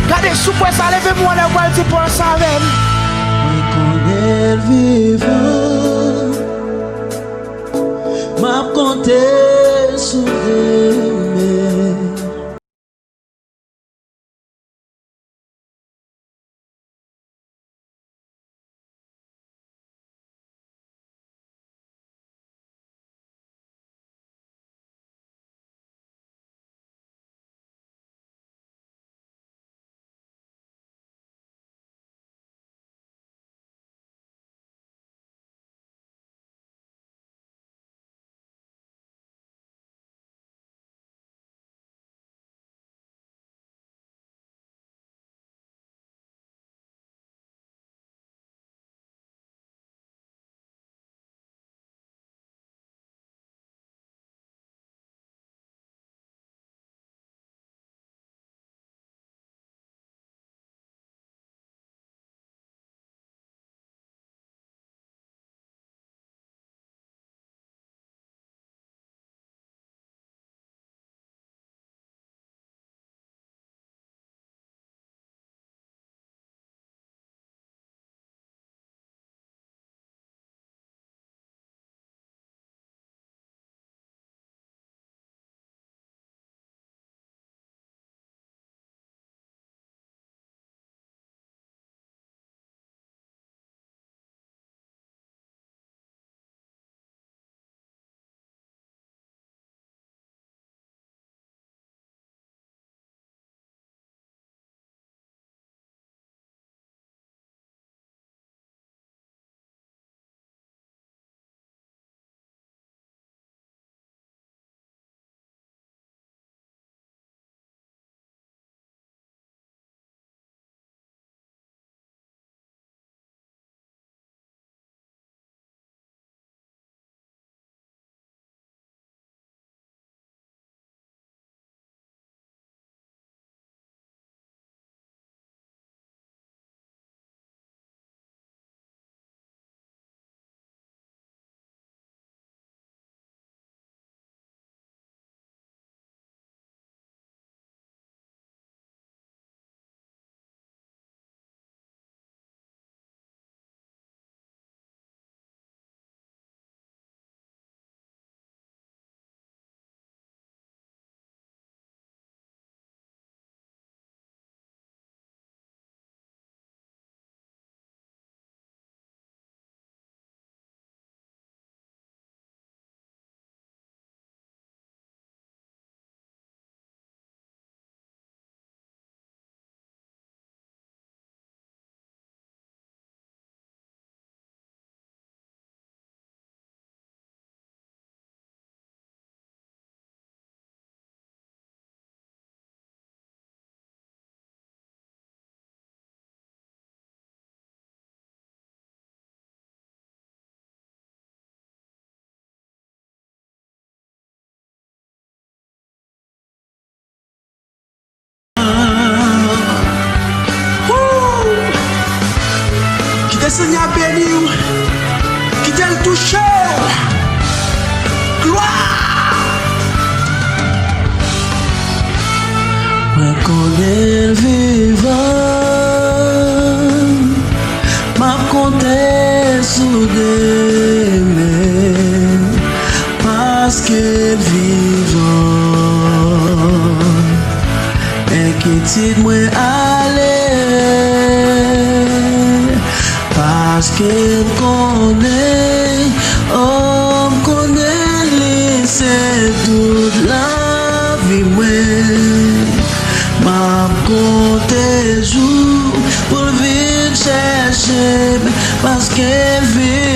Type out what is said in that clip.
Gade sou pwe sa leve mwen le wal ti pon sa ven. Mwen konen vivan, map konte sou reme. Seigneur béni, qui t'a le touché. Gloire. Mwen konen vivan, map konte sou deme, paske vivan, enketid mwen ale. Paske m'konnen, oh m'konnen lese tout la vi mwen. M'ap konte jou pou vin chèche, paske vi